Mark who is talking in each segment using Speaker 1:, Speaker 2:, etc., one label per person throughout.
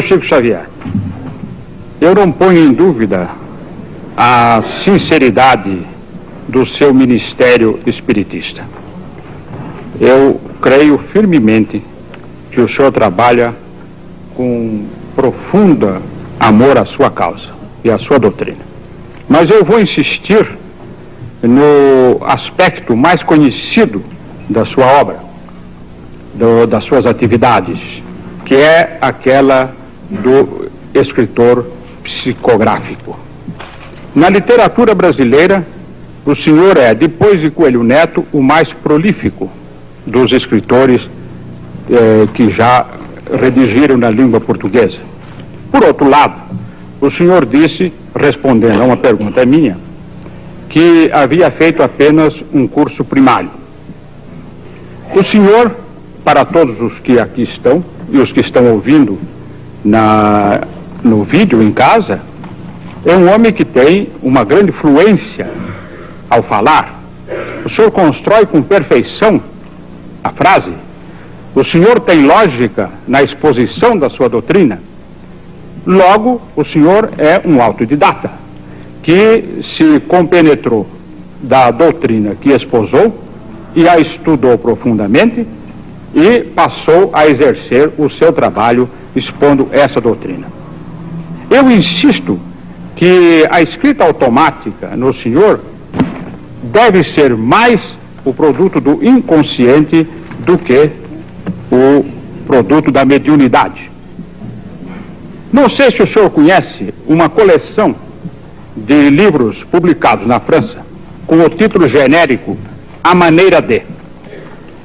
Speaker 1: Chico Xavier, eu não ponho em dúvida a sinceridade do seu ministério espiritista. Eu creio firmemente que o senhor trabalha com profunda amor à sua causa e à sua doutrina. Mas eu vou insistir no aspecto mais conhecido da sua obra, das suas atividades, que é aquela do escritor psicográfico. Na literatura brasileira, o senhor é, depois de Coelho Neto, o mais prolífico dos escritores que já redigiram na língua portuguesa. Por outro lado, o senhor disse, respondendo a uma pergunta minha, que havia feito apenas um curso primário. O senhor, para todos os que aqui estão e os que estão ouvindo no vídeo em casa, é um homem que tem uma grande fluência ao falar. O senhor constrói com perfeição a frase. O senhor tem lógica na exposição da sua doutrina. Logo, o senhor é um autodidata que se compenetrou da doutrina que exposou e a estudou profundamente e passou a exercer o seu trabalho expondo essa doutrina. Eu insisto que a escrita automática no senhor deve ser mais o produto do inconsciente do que o produto da mediunidade. Não sei se o senhor conhece uma coleção de livros publicados na França com o título genérico A Maneira de,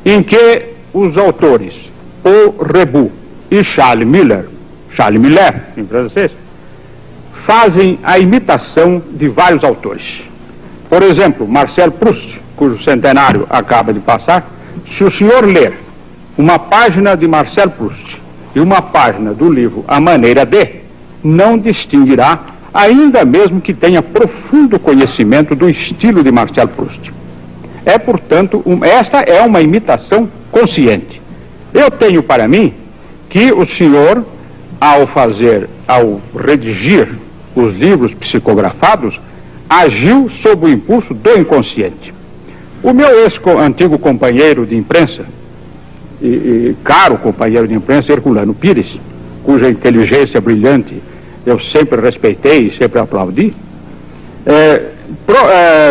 Speaker 1: em que os autores Paul Rebut e Charles Miller em francês, fazem a imitação de vários autores. Por exemplo, Marcel Proust, cujo centenário acaba de passar, se o senhor ler uma página de Marcel Proust e uma página do livro A Maneira de, não distinguirá, ainda mesmo que tenha profundo conhecimento do estilo de Marcel Proust. É, portanto, esta é uma imitação consciente. Eu tenho para mim que o senhor, ao redigir os livros psicografados, agiu sob o impulso do inconsciente. O meu ex-antigo companheiro de imprensa, e caro companheiro de imprensa, Herculano Pires, cuja inteligência brilhante eu sempre respeitei e sempre aplaudi,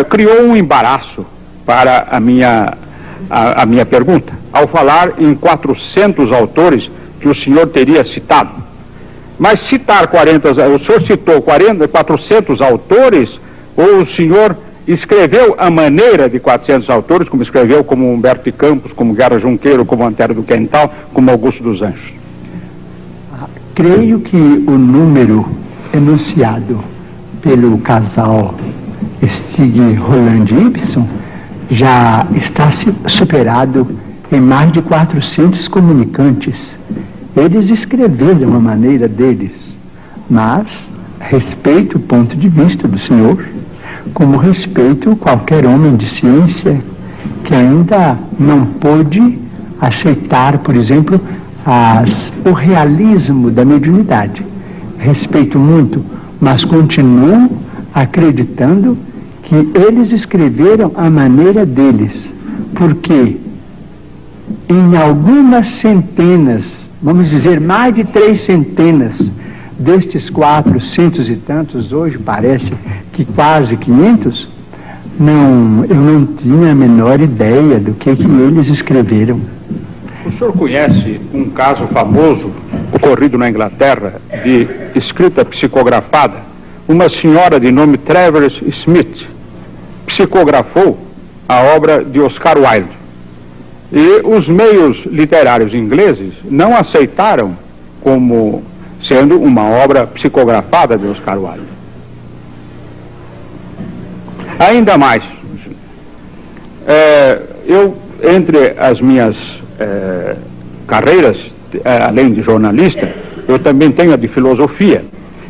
Speaker 1: criou um embaraço para a minha pergunta, ao falar em 400 autores que o senhor teria citado. Mas citar 40, o senhor citou 400 autores, ou o senhor escreveu a maneira de 400 autores, como escreveu como Humberto de Campos, como Guerra Junqueiro, como Antero do Quental, como Augusto dos Anjos?
Speaker 2: Creio que o número enunciado pelo casal Stig Roland Ibsen já está superado em mais de 400 comunicantes. Eles escreveram a maneira deles, mas respeito o ponto de vista do senhor, como respeito qualquer homem de ciência que ainda não pôde aceitar, por exemplo, o realismo da mediunidade. Respeito muito, mas continuo acreditando que eles escreveram a maneira deles, porque em algumas centenas, vamos dizer mais de 3 centenas destes 400 e tantos, hoje parece que quase 500, eu não tinha a menor ideia do que eles escreveram.
Speaker 1: O senhor conhece um caso famoso ocorrido na Inglaterra de escrita psicografada? Uma senhora de nome Travers Smith psicografou a obra de Oscar Wilde. E os meios literários ingleses não aceitaram como sendo uma obra psicografada de Oscar Wilde. Ainda mais, entre as minhas carreiras, além de jornalista, eu também tenho a de filosofia.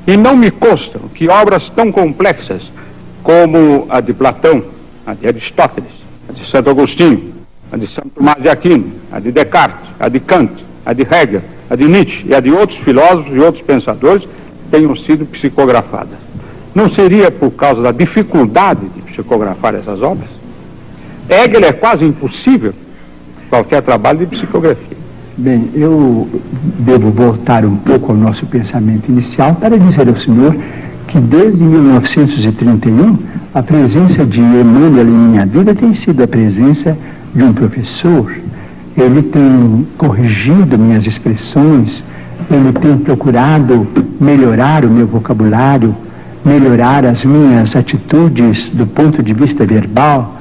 Speaker 1: E não me constam que obras tão complexas como a de Platão, a de Aristóteles, a de Santo Agostinho, a de Santo Tomás de Aquino, a de Descartes, a de Kant, a de Hegel a de Nietzsche e a de outros filósofos e outros pensadores, tenham sido psicografadas. Não seria por causa da dificuldade de psicografar essas obras? Hegel é quase impossível qualquer trabalho de psicografia.
Speaker 2: Bem, eu devo voltar um pouco ao nosso pensamento inicial para dizer ao senhor que desde 1931 a presença de Emmanuel em minha vida tem sido a presença de um professor. Ele tem corrigido minhas expressões, ele tem procurado melhorar o meu vocabulário, melhorar as minhas atitudes do ponto de vista verbal.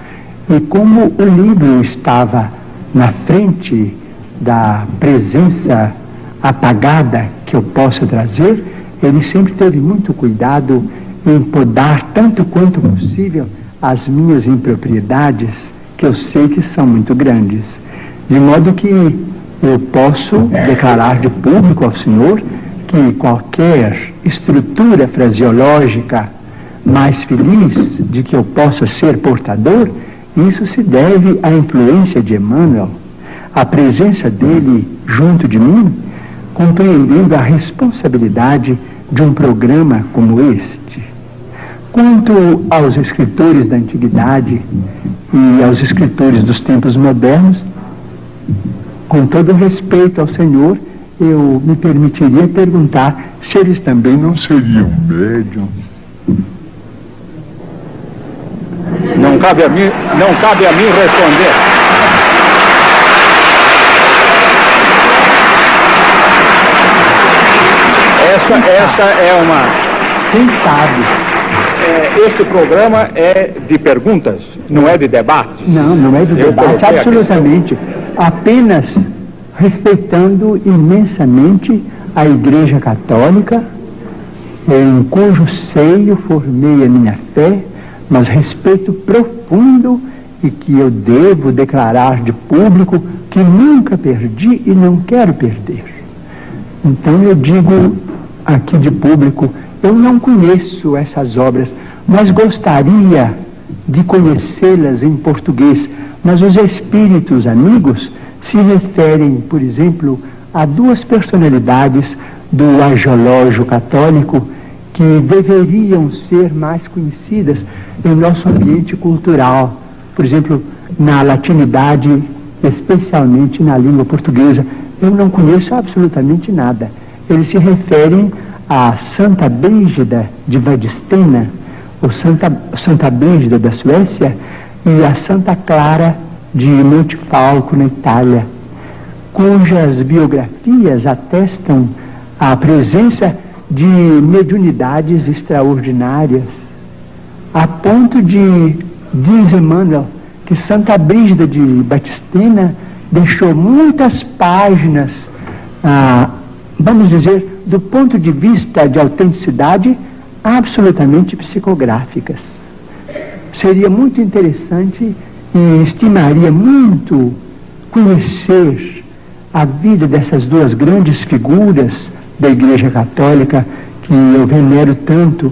Speaker 2: E como o livro estava na frente da presença apagada que eu possa trazer, ele sempre teve muito cuidado em podar tanto quanto possível as minhas impropriedades, que eu sei que são muito grandes. De modo que eu posso declarar de público ao senhor que qualquer estrutura fraseológica mais feliz de que eu possa ser portador, isso se deve à influência de Emmanuel, a presença dele junto de mim, compreendendo a responsabilidade de um programa como este. Quanto aos escritores da antiguidade e aos escritores dos tempos modernos, com todo respeito ao Senhor, eu me permitiria perguntar se eles também não seriam médiums.
Speaker 1: Não cabe a mim responder. Essa é uma...
Speaker 2: Quem sabe?
Speaker 1: Este programa é de perguntas, não é de debate.
Speaker 2: Não é de debate, absolutamente. Apenas respeitando imensamente a Igreja Católica, em cujo seio formei a minha fé, mas respeito profundo e que eu devo declarar de público que nunca perdi e não quero perder. Então eu digo aqui de público, eu não conheço essas obras, mas gostaria de conhecê-las em português. Mas os espíritos amigos se referem, por exemplo, a duas personalidades do agiológio católico que deveriam ser mais conhecidas em nosso ambiente cultural. Por exemplo, na latinidade, especialmente na língua portuguesa, eu não conheço absolutamente nada. Eles se referem a Santa Brígida de Vadstena, ou Santa Brígida da Suécia, e a Santa Clara de Montefalco, na Itália, cujas biografias atestam a presença de mediunidades extraordinárias, a ponto de, diz Emmanuel, que Santa Brígida de Vadstena deixou muitas páginas, vamos dizer, do ponto de vista de autenticidade, absolutamente psicográficas. Seria muito interessante e estimaria muito conhecer a vida dessas duas grandes figuras da Igreja Católica que eu venero tanto,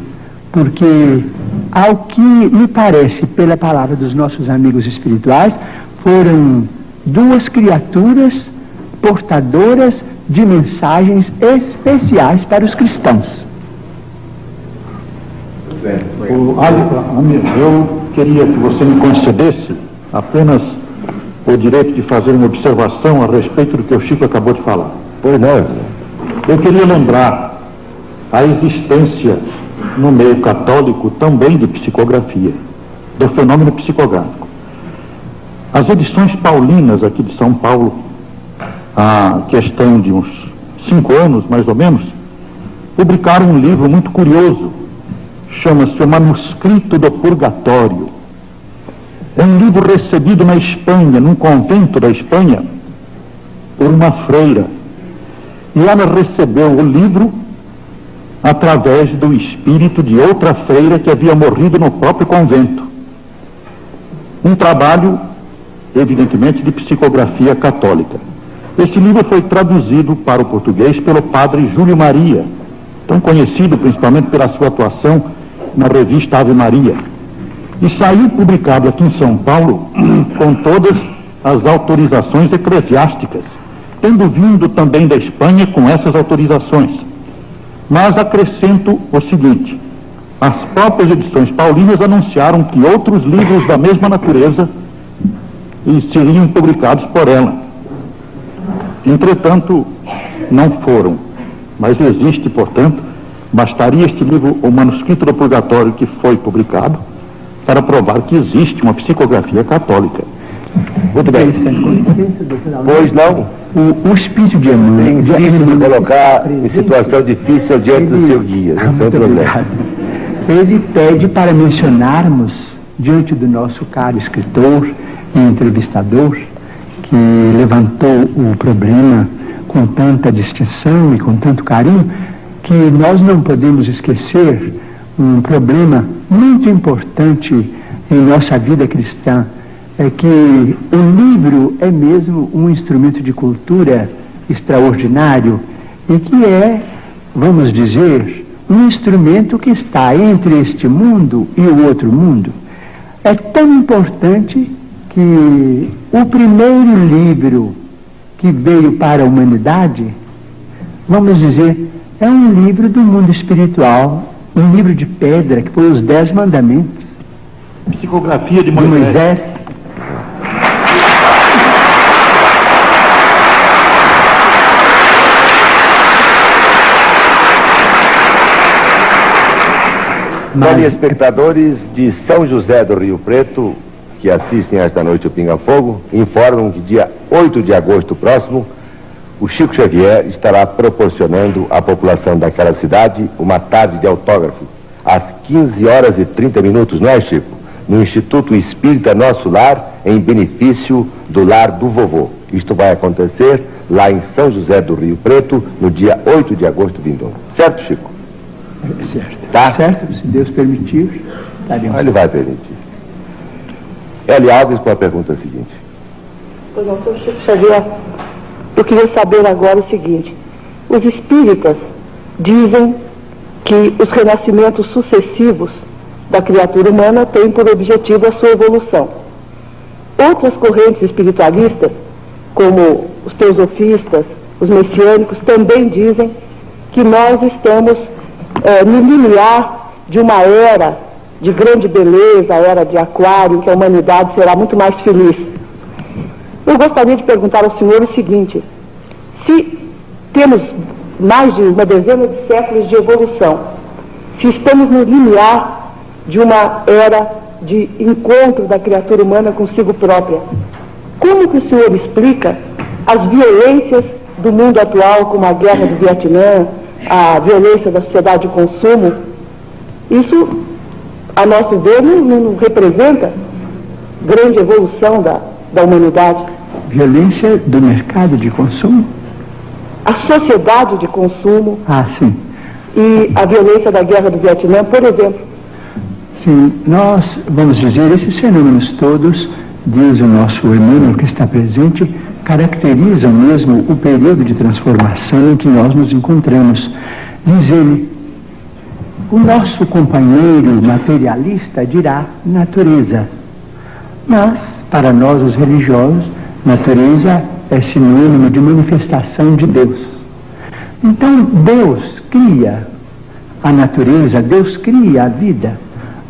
Speaker 2: porque, ao que me parece, pela palavra dos nossos amigos espirituais, foram duas criaturas portadoras de mensagens especiais para os cristãos.
Speaker 3: Eu queria que você me concedesse apenas o direito de fazer uma observação a respeito do que o Chico acabou de falar. Pois não. Eu queria lembrar a existência no meio católico também de psicografia, do fenômeno psicográfico. As edições paulinas aqui de São Paulo, há questão de uns 5 anos, mais ou menos, publicaram um livro muito curioso, chama-se O Manuscrito do Purgatório. É um livro recebido na Espanha, num convento da Espanha, por uma freira. E ela recebeu o livro através do espírito de outra freira que havia morrido no próprio convento. Um trabalho, evidentemente, de psicografia católica. Esse livro foi traduzido para o português pelo padre Júlio Maria, tão conhecido principalmente pela sua atuação na revista Ave Maria. E saiu publicado aqui em São Paulo com todas as autorizações eclesiásticas. tendo vindo também da Espanha com essas autorizações. Mas acrescento o seguinte: as próprias edições paulinas anunciaram que outros livros da mesma natureza seriam publicados por ela. Entretanto, não foram. Mas existe, portanto, bastaria este livro, O Manuscrito do Purgatório, que foi publicado, para provar que existe uma psicografia católica.
Speaker 4: Muito bem. Pois não?
Speaker 2: O espírito de Emmanuel...
Speaker 4: Insiste em colocar em situação difícil diante dos seus guias, não tem problema.
Speaker 2: Ele pede para mencionarmos, diante do nosso caro escritor e entrevistador, que levantou o problema com tanta distinção e com tanto carinho, que nós não podemos esquecer um problema muito importante em nossa vida cristã, é que o livro é mesmo um instrumento de cultura extraordinário e que é, vamos dizer, um instrumento que está entre este mundo e o outro mundo. É tão importante que o primeiro livro que veio para a humanidade, vamos dizer, é um livro do mundo espiritual, um livro de pedra, que foi os 10 Mandamentos.
Speaker 3: Psicografia de Moisés.
Speaker 4: Telespectadores de São José do Rio Preto, que assistem esta noite o Pinga Fogo, informam que dia 8 de agosto próximo, o Chico Xavier estará proporcionando à população daquela cidade uma tarde de autógrafo, às 15 horas e 30 minutos, não é, Chico? No Instituto Espírita Nosso Lar, em benefício do Lar do Vovô. Isto vai acontecer lá em São José do Rio Preto, no dia 8 de agosto vindo. Certo, Chico?
Speaker 2: Certo.
Speaker 4: Tá?
Speaker 2: Certo, se Deus permitir, estaremos.
Speaker 4: Ele vai permitir. Eli Alves com a pergunta seguinte.
Speaker 5: Pois não, senhor Chico Xavier, eu queria saber agora o seguinte: os espíritas dizem que os renascimentos sucessivos da criatura humana têm por objetivo a sua evolução. Outras correntes espiritualistas, como os teosofistas, os messiânicos, também dizem que nós estamos no limiar de uma era de grande beleza, a era de Aquário, em que a humanidade será muito mais feliz. Eu gostaria de perguntar ao senhor o seguinte: se temos mais de uma dezena de séculos de evolução, se estamos no limiar de uma era de encontro da criatura humana consigo própria, como que o senhor explica as violências do mundo atual, como a guerra do Vietnã, a violência da sociedade de consumo? Isso, a nosso ver, não representa grande evolução da humanidade.
Speaker 2: Violência do mercado de consumo?
Speaker 5: A sociedade de consumo.
Speaker 2: Ah, sim.
Speaker 5: E a violência da guerra do Vietnã, por exemplo.
Speaker 2: Sim, nós, vamos dizer, esses fenômenos todos, diz o nosso Emmanuel que está presente, caracterizam mesmo o período de transformação em que nós nos encontramos. Diz ele, o nosso companheiro materialista dirá natureza, mas para nós os religiosos, natureza é sinônimo de manifestação de Deus. Então Deus cria a natureza, Deus cria a vida,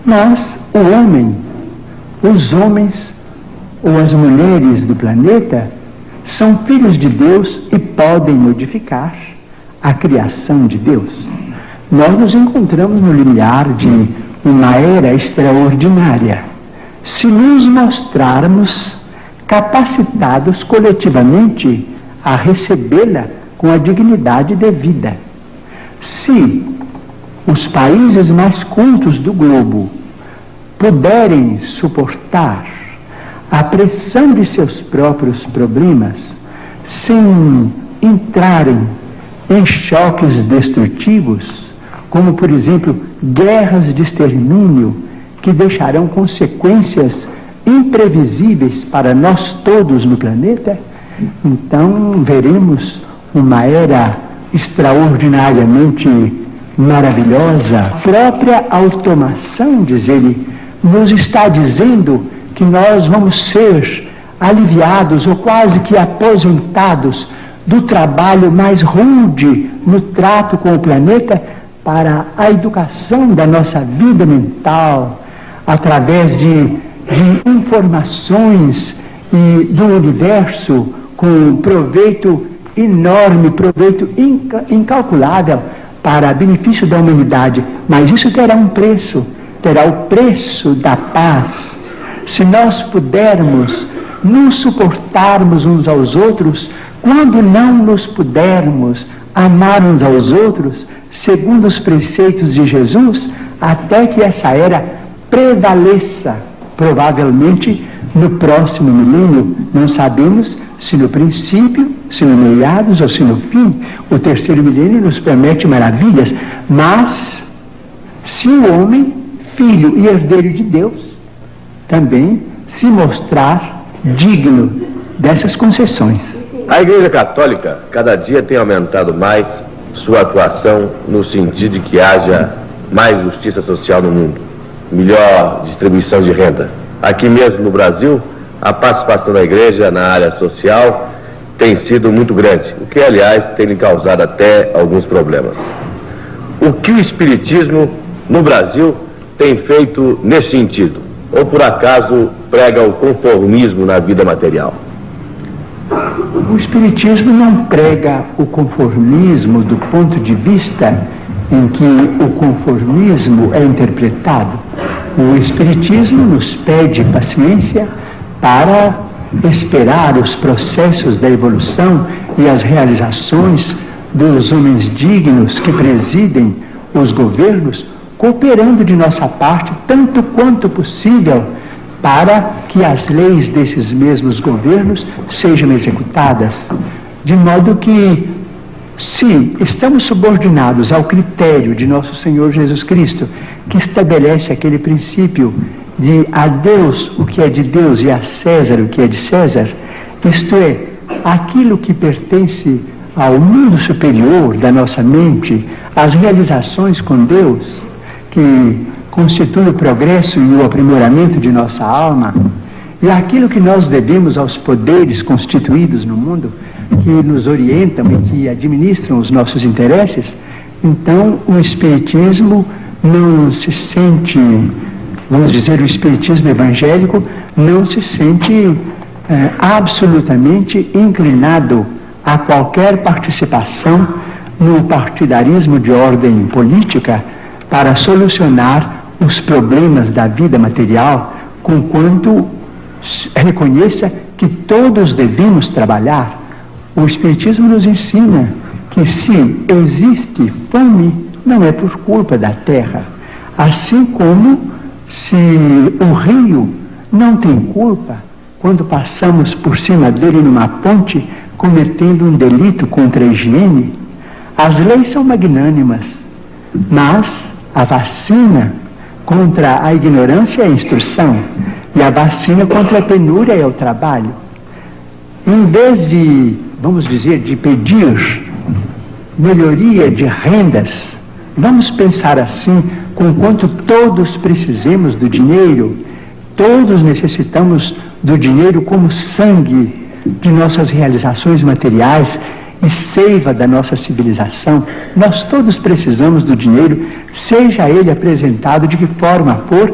Speaker 2: mas o homem, os homens ou as mulheres do planeta são filhos de Deus e podem modificar a criação de Deus. Nós nos encontramos no limiar de uma era extraordinária. Se nos mostrarmos capacitados coletivamente a recebê-la com a dignidade devida. Se os países mais cultos do globo puderem suportar a pressão de seus próprios problemas sem entrarem em choques destrutivos, como por exemplo guerras de extermínio que deixarão consequências imprevisíveis para nós todos no planeta, então veremos uma era extraordinariamente maravilhosa. A própria automação, diz ele, nos está dizendo que nós vamos ser aliviados ou quase que aposentados do trabalho mais rude no trato com o planeta para a educação da nossa vida mental, através de informações e do universo com proveito enorme, proveito incalculável para benefício da humanidade. Mas isso terá um preço, terá o preço da paz. Se nós pudermos nos suportarmos uns aos outros, quando não nos pudermos amar uns aos outros, segundo os preceitos de Jesus, até que essa era prevaleça, provavelmente no próximo milênio, não sabemos se no princípio, se no meados ou se no fim. O terceiro milênio nos promete maravilhas, mas se o homem, filho e herdeiro de Deus, também se mostrar digno dessas concessões.
Speaker 4: A Igreja Católica cada dia tem aumentado mais sua atuação no sentido de que haja mais justiça social no mundo, melhor distribuição de renda. Aqui mesmo no Brasil, a participação da Igreja na área social tem sido muito grande, o que, aliás, tem lhe causado até alguns problemas. O que o Espiritismo no Brasil tem feito nesse sentido? Ou, por acaso, prega o conformismo na vida material?
Speaker 2: O Espiritismo não prega o conformismo do ponto de vista em que o conformismo é interpretado. O Espiritismo nos pede paciência para esperar os processos da evolução e as realizações dos homens dignos que presidem os governos, cooperando de nossa parte tanto quanto possível para que as leis desses mesmos governos sejam executadas. De modo que, se estamos subordinados ao critério de nosso Senhor Jesus Cristo, que estabelece aquele princípio de a Deus o que é de Deus e a César o que é de César, isto é, aquilo que pertence ao mundo superior da nossa mente, as realizações com Deus, que constitui o progresso e o aprimoramento de nossa alma, e aquilo que nós devemos aos poderes constituídos no mundo, que nos orientam e que administram os nossos interesses, então o Espiritismo não se sente, vamos dizer, o Espiritismo evangélico não se sente absolutamente inclinado a qualquer participação no partidarismo de ordem política para solucionar os problemas da vida material, conquanto reconheça que todos devemos trabalhar. O Espiritismo nos ensina que se existe fome, não é por culpa da terra. Assim como se o rio não tem culpa quando passamos por cima dele numa ponte cometendo um delito contra a higiene. As leis são magnânimas, mas a vacina contra a ignorância é a instrução, e a vacina contra a penúria é o trabalho. Em vez de, vamos dizer, de pedir melhoria de rendas, vamos pensar assim, conquanto todos precisemos do dinheiro, todos necessitamos do dinheiro como sangue de nossas realizações materiais e seiva da nossa civilização. Nós todos precisamos do dinheiro, seja ele apresentado de que forma for,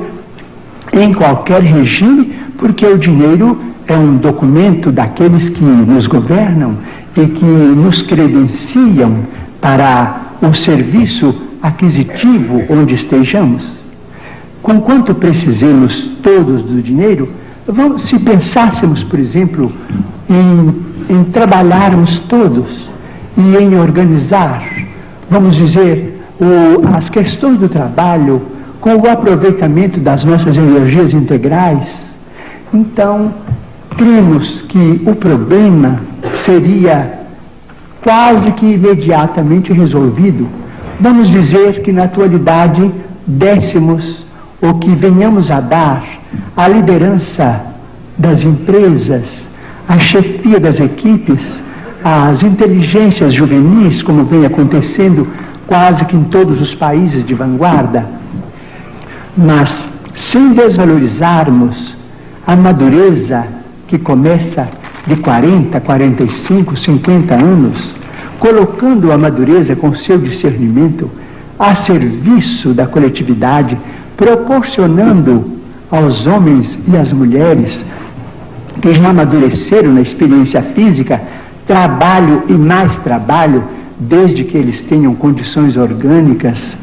Speaker 2: em qualquer regime, porque o dinheiro é um documento daqueles que nos governam e que nos credenciam para o serviço aquisitivo onde estejamos. Conquanto precisemos todos do dinheiro, se pensássemos, por exemplo, em trabalharmos todos e em organizar, vamos dizer, as questões do trabalho com o aproveitamento das nossas energias integrais, então cremos que o problema seria quase que imediatamente resolvido. Vamos dizer que na atualidade dessemos ou que venhamos a dar a liderança das empresas, a chefia das equipes, as inteligências juvenis, como vem acontecendo quase que em todos os países de vanguarda, mas sem desvalorizarmos a madureza que começa de 40, 45, 50 anos, colocando a madureza com seu discernimento a serviço da coletividade, proporcionando aos homens e às mulheres que já amadureceram na experiência física trabalho e mais trabalho, desde que eles tenham condições orgânicas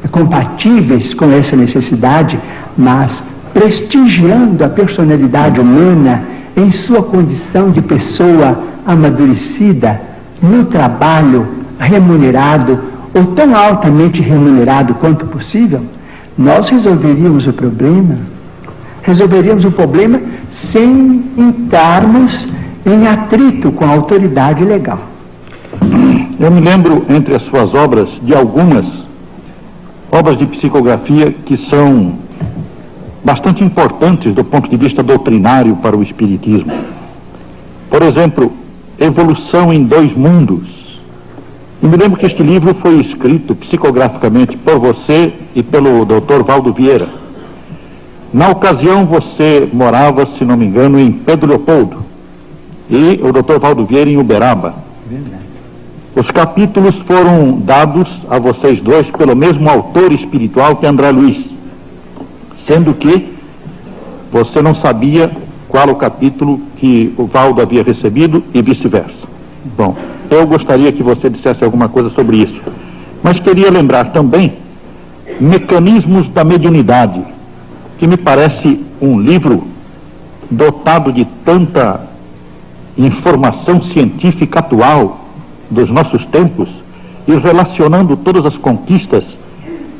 Speaker 2: compatíveis com essa necessidade, mas prestigiando a personalidade humana em sua condição de pessoa amadurecida, no trabalho remunerado, ou tão altamente remunerado quanto possível, nós resolveríamos o problema sem entrarmos em atrito com a autoridade legal.
Speaker 3: Eu me lembro, entre as suas obras, de algumas obras de psicografia que são bastante importantes do ponto de vista doutrinário para o Espiritismo. Por exemplo, Evolução em Dois Mundos. E me lembro que este livro foi escrito psicograficamente por você e pelo Dr. Valdo Vieira. Na ocasião, você morava, se não me engano, em Pedro Leopoldo e o Dr. Valdo Vieira em Uberaba.
Speaker 2: Verdade.
Speaker 3: Os capítulos foram dados a vocês dois pelo mesmo autor espiritual que André Luiz, sendo que você não sabia qual o capítulo que o Valdo havia recebido e vice-versa. Bom, eu gostaria que você dissesse alguma coisa sobre isso, mas queria lembrar também Mecanismos da Mediunidade, que me parece um livro dotado de tanta informação científica atual dos nossos tempos e relacionando todas as conquistas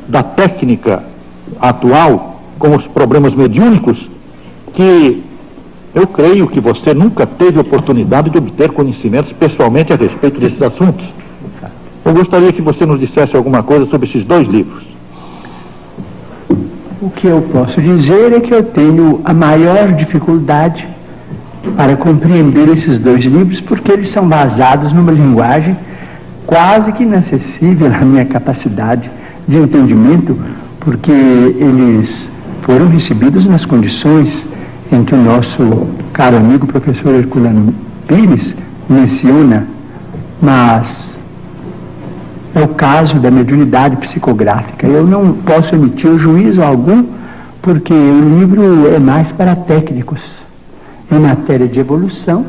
Speaker 3: da técnica atual com os problemas mediúnicos, que eu creio que você nunca teve oportunidade de obter conhecimentos pessoalmente a respeito desses assuntos. Eu gostaria que você nos dissesse alguma coisa sobre esses dois livros.
Speaker 2: O que eu posso dizer é que eu tenho a maior dificuldade para compreender esses dois livros, porque eles são basados numa linguagem quase que inacessível à minha capacidade de entendimento, porque eles foram recebidos nas condições em que o nosso caro amigo professor Herculano Pires menciona, mas é o caso da mediunidade psicográfica. Eu não posso emitir juízo algum, porque o livro é mais para técnicos, em matéria de evolução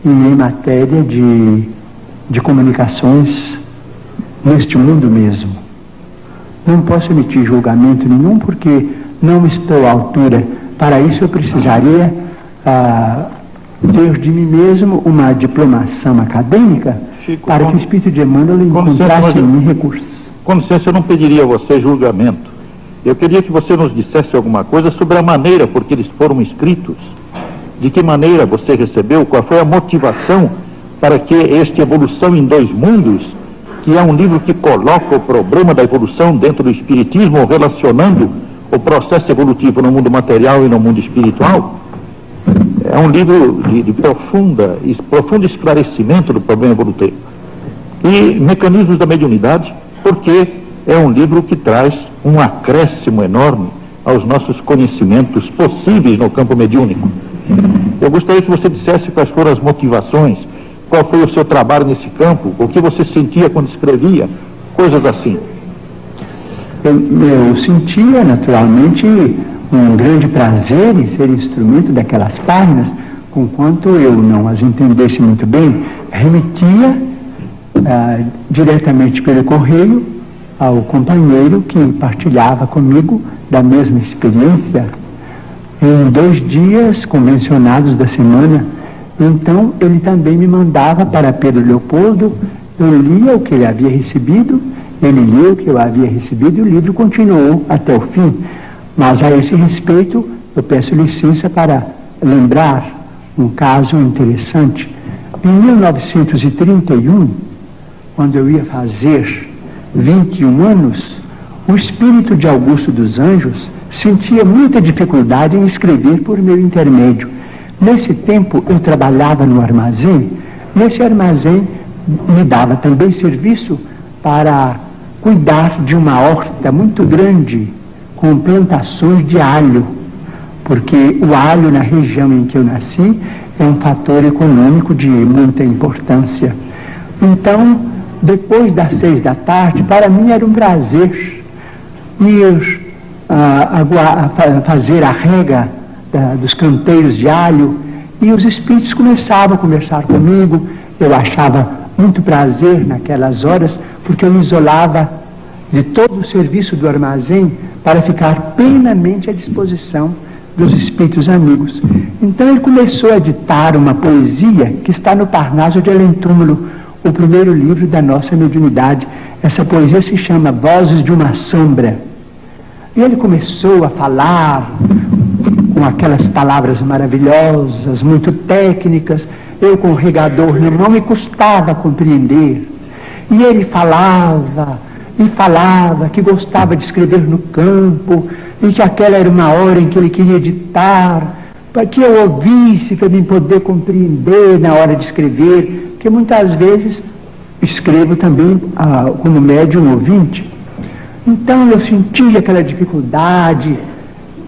Speaker 2: e em matéria de comunicações neste mundo mesmo. Não posso emitir julgamento nenhum, porque não estou à altura. Para isso eu precisaria ter de mim mesmo uma diplomação acadêmica, Chico, para que o Espírito de Emmanuel encontrasse em mim recursos.
Speaker 3: Com licença, eu não pediria a você julgamento. Eu queria que você nos dissesse alguma coisa sobre a maneira por que eles foram escritos. De que maneira você recebeu, qual foi a motivação para que este Evolução em Dois Mundos, que é um livro que coloca o problema da evolução dentro do Espiritismo, relacionando o processo evolutivo no mundo material e no mundo espiritual, é um livro de profundo esclarecimento do problema evolutivo. E Mecanismos da Mediunidade, porque é um livro que traz um acréscimo enorme aos nossos conhecimentos possíveis no campo mediúnico. Eu gostaria que você dissesse quais foram as motivações, qual foi o seu trabalho nesse campo, o que você sentia quando escrevia, coisas assim.
Speaker 2: Eu sentia, naturalmente, um grande prazer em ser instrumento daquelas páginas, conquanto eu não as entendesse muito bem, remetia diretamente pelo correio ao companheiro que partilhava comigo da mesma experiência, em 2 dias convencionados da semana. Então ele também me mandava para Pedro Leopoldo, eu lia o que ele havia recebido, ele lia o que eu havia recebido e o livro continuou até o fim. Mas a esse respeito eu peço licença para lembrar um caso interessante. Em 1931, quando eu ia fazer 21 anos, o espírito de Augusto dos Anjos sentia muita dificuldade em escrever por meu intermédio. Nesse tempo eu trabalhava no armazém. Nesse armazém me dava também serviço para cuidar de uma horta muito grande com plantações de alho, porque o alho na região em que eu nasci é um fator econômico de muita importância. Então, depois das 6 da tarde, para mim era um prazer ir fazer a rega dos canteiros de alho, e os espíritos começavam a conversar comigo. Eu achava muito prazer naquelas horas, porque eu me isolava de todo o serviço do armazém para ficar plenamente à disposição dos espíritos amigos. Então ele começou a editar uma poesia que está no Parnaso de Além-Túmulo, o primeiro livro da nossa mediunidade. Essa poesia se chama Vozes de uma Sombra. E ele começou a falar com aquelas palavras maravilhosas, muito técnicas. Eu, com o regador na mão, me custava compreender. E ele falava e falava que gostava de escrever no campo, e que aquela era uma hora em que ele queria editar, para que eu ouvisse, para mim poder compreender na hora de escrever, que muitas vezes escrevo também como médium ouvinte. Então eu senti aquela dificuldade.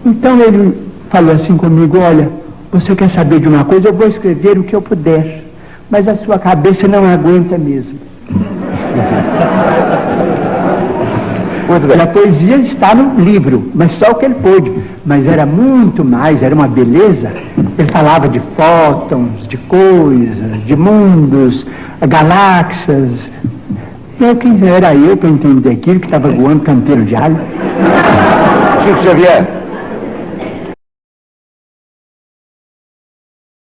Speaker 2: Então ele falou assim comigo: olha, você quer saber de uma coisa? Eu vou escrever o que eu puder, mas a sua cabeça não aguenta mesmo. A poesia está no livro, mas só o que ele pôde. Mas era muito mais, era uma beleza. Ele falava de fótons, de coisas, de mundos, galáxias. Quem era eu para entender aquilo que estava voando canteiro de alho?
Speaker 4: Chico Xavier,